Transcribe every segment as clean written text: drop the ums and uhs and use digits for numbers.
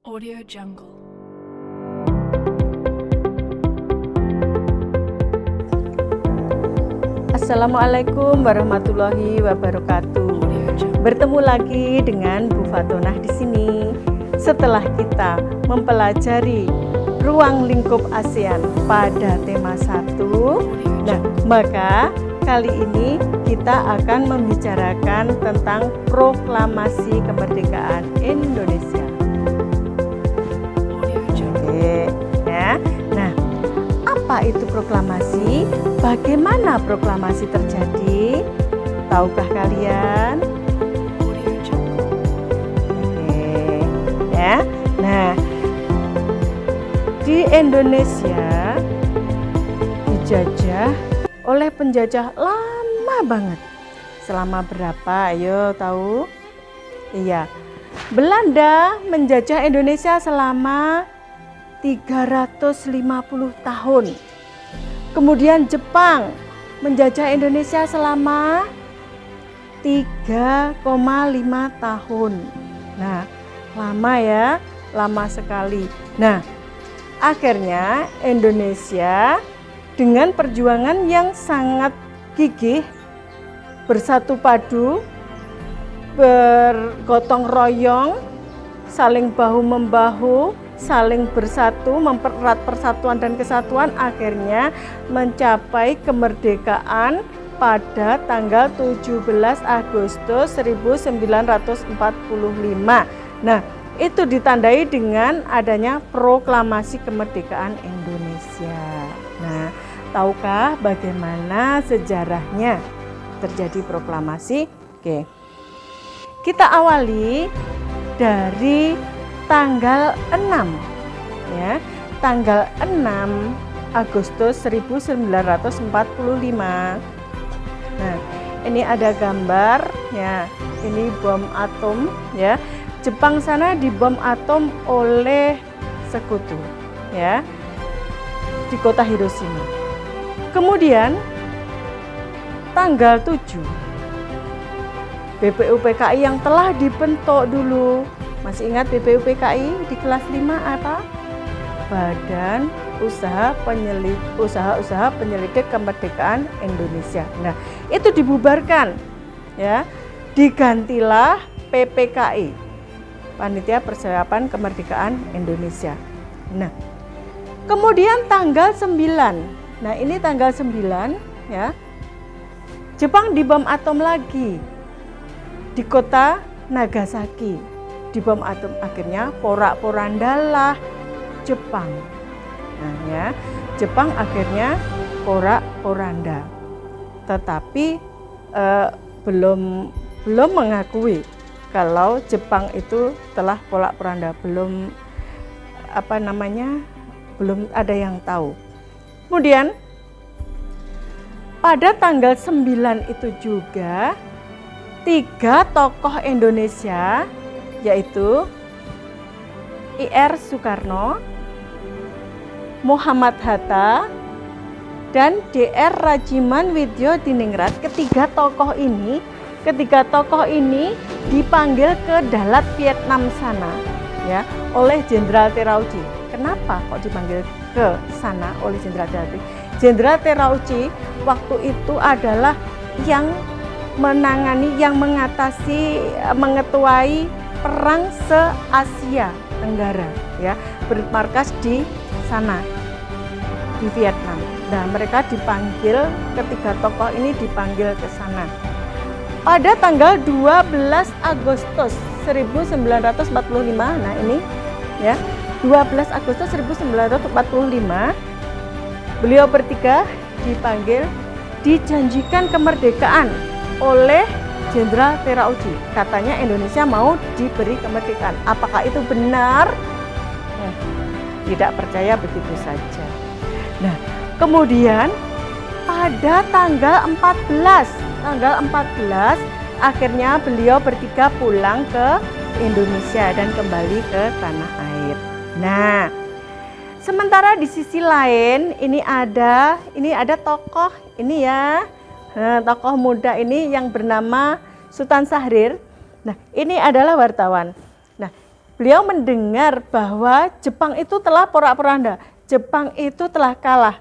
Audio Jungle. Assalamualaikum warahmatullahi wabarakatuh. Bertemu lagi dengan Bu Fatonah di sini. Setelah kita mempelajari ruang lingkup ASEAN pada tema 1, nah maka kali ini kita akan membicarakan tentang proklamasi kemerdekaan Indonesia. Oke, ya. Nah, apa itu proklamasi? Bagaimana proklamasi terjadi? Tahukah kalian? Oke, ya. Nah, di Indonesia dijajah oleh penjajah lama banget. Selama berapa? Ayo tahu? Iya. Belanda menjajah Indonesia selama 350 tahun. Kemudian Jepang menjajah Indonesia selama 3,5 tahun. Nah, lama ya, lama sekali. Nah, akhirnya Indonesia dengan perjuangan yang sangat gigih, bersatu padu, bergotong royong, saling bahu-membahu, saling bersatu, mempererat persatuan dan kesatuan, akhirnya mencapai kemerdekaan pada tanggal 17 Agustus 1945. Nah, itu ditandai dengan adanya proklamasi kemerdekaan Indonesia. Nah, tahukah bagaimana sejarahnya terjadi proklamasi? Oke. Kita awali dari tanggal 6 ya. Tanggal 6 Agustus 1945. Nah, ini ada gambar ya. Ini bom atom ya. Jepang sana dibom atom oleh sekutu ya, di kota Hiroshima. Kemudian tanggal 7 BPUPKI yang telah dibentuk dulu. Masih ingat BPUPKI di kelas 5 apa? Badan Usaha Penyelidik Kemerdekaan Indonesia. Nah, itu dibubarkan ya. Digantilah PPKI, Panitia Persiapan Kemerdekaan Indonesia. Nah, kemudian tanggal 9. Nah, ini tanggal 9 ya. Jepang dibom atom lagi di kota Nagasaki. Dibom atom, akhirnya porak-porandalah Jepang. Nah, ya, Jepang akhirnya porak-poranda. Tetapi belum mengakui kalau Jepang itu telah porak-poranda, belum ada yang tahu. Kemudian pada tanggal 9 itu juga 3 tokoh Indonesia, yaitu Ir Soekarno, Muhammad Hatta, dan Dr. Rajiman Widyodiningrat. Ketiga tokoh ini dipanggil ke Dalat Vietnam sana ya oleh Jenderal Terauchi. Kenapa kok dipanggil ke sana oleh Jenderal Terauchi? Jenderal Terauchi waktu itu adalah yang menangani, yang mengetuai perang se-Asia Tenggara ya, bermarkas di sana di Vietnam. Nah, mereka dipanggil, ketiga tokoh ini dipanggil ke sana. Pada tanggal 12 Agustus 1945, nah ini ya, 12 Agustus 1945, beliau bertiga dipanggil, dijanjikan kemerdekaan oleh Jenderal Terauchi. Katanya Indonesia mau diberi kemerdekaan. Apakah itu benar? Tidak percaya begitu saja. Nah, kemudian pada tanggal 14 akhirnya beliau bertiga pulang ke Indonesia dan kembali ke tanah air. Nah, sementara di sisi lain ini ada tokoh ini ya. Nah, tokoh muda ini yang bernama Sultan Syahrir. Nah, ini adalah wartawan. Nah, beliau mendengar bahwa Jepang itu telah porak-poranda, Jepang itu telah kalah.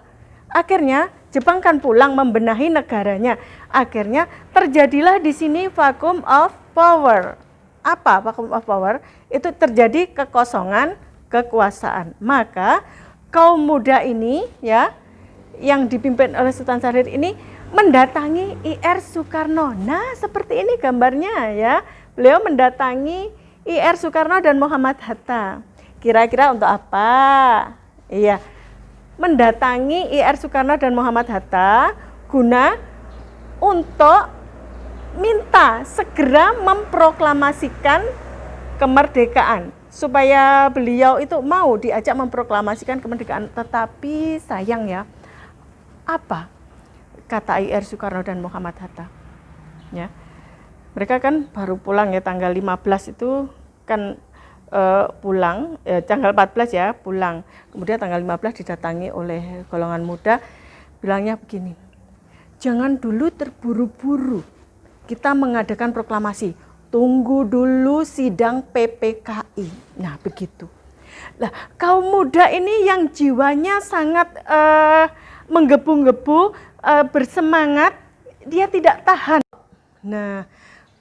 Akhirnya Jepang kan pulang membenahi negaranya. Akhirnya terjadilah di sini vacuum of power. Apa vacuum of power? Itu terjadi kekosongan kekuasaan. Maka kaum muda ini ya yang dipimpin oleh Sultan Syahrir ini mendatangi IR Soekarno. Nah, seperti ini gambarnya ya. Beliau mendatangi IR Soekarno dan Muhammad Hatta. Kira-kira untuk apa? Iya. Mendatangi IR Soekarno dan Muhammad Hatta guna untuk minta segera memproklamasikan kemerdekaan, supaya beliau itu mau diajak memproklamasikan kemerdekaan. Tetapi sayang ya, apa kata IR Soekarno dan Muhammad Hatta? Ya, mereka kan baru pulang ya, tanggal 15 itu kan pulang, tanggal 14 ya pulang. Kemudian tanggal 15 didatangi oleh golongan muda, bilangnya begini, jangan dulu terburu-buru kita mengadakan proklamasi, tunggu dulu sidang PPKI. Nah begitu. Nah, kaum muda ini yang jiwanya sangat menggebu-gebu, bersemangat, dia tidak tahan. Nah,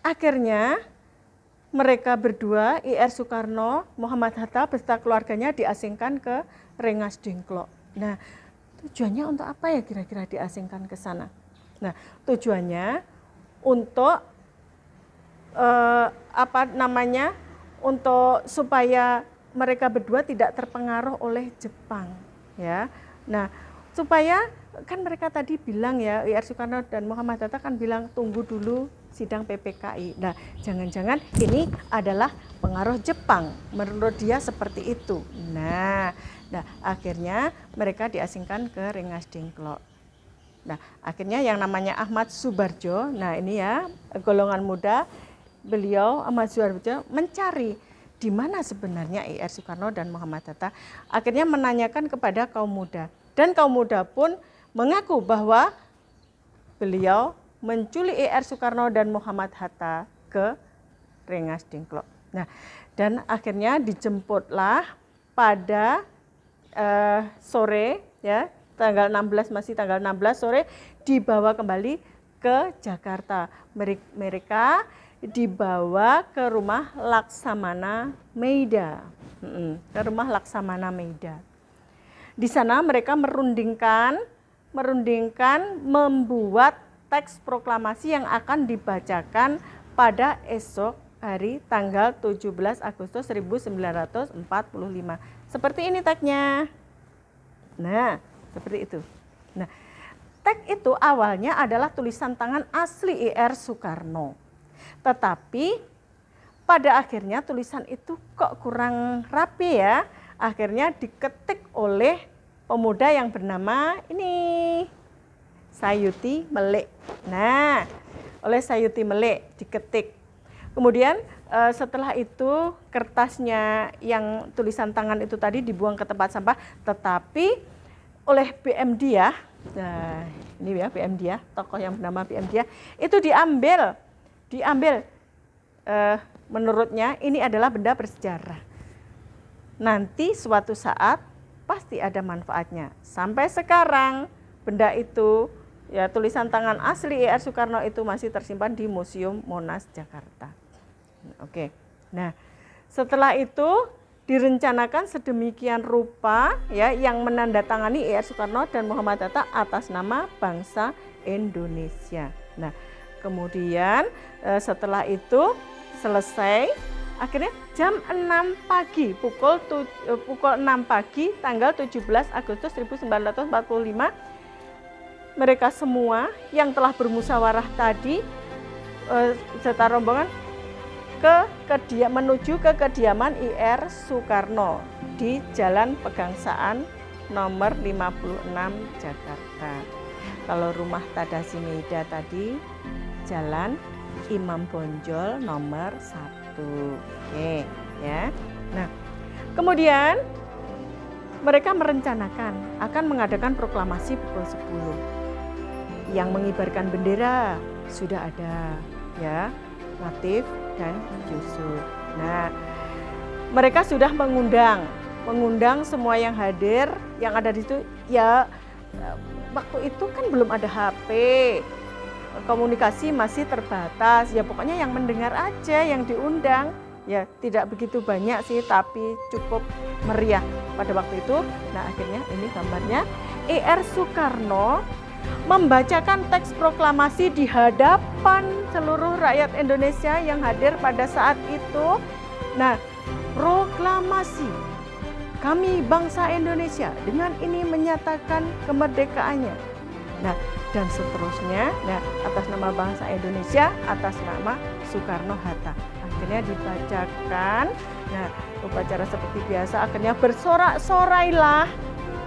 akhirnya mereka berdua, IR Soekarno, Muhammad Hatta beserta keluarganya diasingkan ke Rengas Dengklok. Nah, tujuannya untuk apa ya kira-kira diasingkan ke sana? Nah, tujuannya untuk untuk supaya mereka berdua tidak terpengaruh oleh Jepang, ya. Nah, supaya kan mereka tadi bilang ya, IR Soekarno dan Muhammad Hatta kan bilang tunggu dulu sidang PPKI. Nah, jangan-jangan ini adalah pengaruh Jepang, menurut dia seperti itu. Nah, akhirnya mereka diasingkan ke Rengas Dengklok. Nah, akhirnya yang namanya Ahmad Subarjo, nah ini ya golongan muda, beliau Ahmad Subarjo mencari di mana sebenarnya IR Soekarno dan Muhammad Hatta. Akhirnya menanyakan kepada kaum muda, dan kaum muda pun mengaku bahwa beliau menculik IR Soekarno dan Muhammad Hatta ke Rengas Dengklok. Nah, dan akhirnya dijemputlah pada sore ya, tanggal 16, masih tanggal 16 sore, dibawa kembali ke Jakarta. Mereka dibawa ke rumah Laksamana Meida. Ke rumah Laksamana Meida. Di sana mereka merundingkan membuat teks proklamasi yang akan dibacakan pada esok hari tanggal 17 Agustus 1945. Seperti ini teksnya. Nah, seperti itu. Nah, teks itu awalnya adalah tulisan tangan asli IR Soekarno. Tetapi pada akhirnya tulisan itu kok kurang rapi ya. Akhirnya diketik oleh pemuda yang bernama ini Sayuti Melik. Nah, oleh Sayuti Melik diketik. Kemudian setelah itu kertasnya yang tulisan tangan itu tadi dibuang ke tempat sampah, tetapi oleh BM Dia, nah ini ya BM Dia, tokoh yang bernama BM Dia, itu diambil, menurutnya ini adalah benda bersejarah. Nanti suatu saat pasti ada manfaatnya. Sampai sekarang benda itu, ya tulisan tangan asli IR Soekarno itu masih tersimpan di Museum Monas Jakarta. Oke. Nah, setelah itu direncanakan sedemikian rupa ya yang menandatangani IR Soekarno dan Muhammad Hatta atas nama bangsa Indonesia. Nah, kemudian setelah itu selesai, akhirnya jam 6 pagi, pukul 6 pagi tanggal 17 Agustus 1945, mereka semua yang telah bermusyawarah tadi serta rombongan menuju ke kediaman IR Soekarno di Jalan Pegangsaan nomor 56 Jakarta. Kalau rumah Tadashi Meida tadi Jalan Imam Bonjol nomor 1. Oke, ya. Nah, kemudian mereka merencanakan akan mengadakan proklamasi pukul 10. Yang mengibarkan bendera sudah ada, ya, Latif dan Yusuf. Nah, mereka sudah mengundang semua yang hadir, yang ada di situ. Ya waktu itu kan belum ada HP, komunikasi masih terbatas. Ya pokoknya yang mendengar aja, yang diundang. Ya tidak begitu banyak sih, tapi cukup meriah pada waktu itu. Nah akhirnya ini gambarnya, E.R. Soekarno membacakan teks proklamasi di hadapan seluruh rakyat Indonesia yang hadir pada saat itu. Nah, proklamasi kami bangsa Indonesia dengan ini menyatakan kemerdekaannya. Nah, dan seterusnya, nah atas nama bangsa Indonesia, atas nama Soekarno-Hatta. Akhirnya dibacakan. Nah, upacara seperti biasa, akhirnya bersorak-sorailah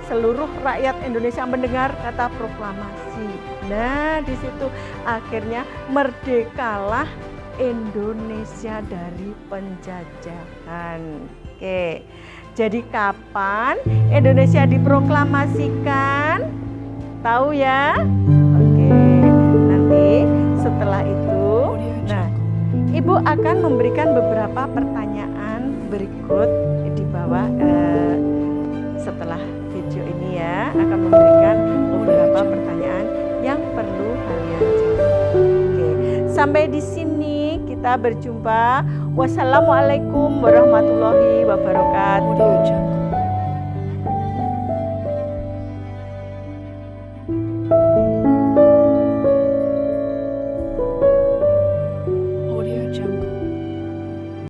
seluruh rakyat Indonesia mendengar kata proklamasi. Nah, di situ akhirnya merdekalah Indonesia dari penjajahan. Oke. Jadi kapan Indonesia diproklamasikan? Tahu ya? Oke. Nanti setelah itu, nah, Ibu akan memberikan beberapa pertanyaan berikut di bawah setelah video ini ya, akan memberikan beberapa pertanyaan yang perlu kalian jawab. Oke, sampai di sini kita berjumpa. Wassalamualaikum warahmatullahi wabarakatuh.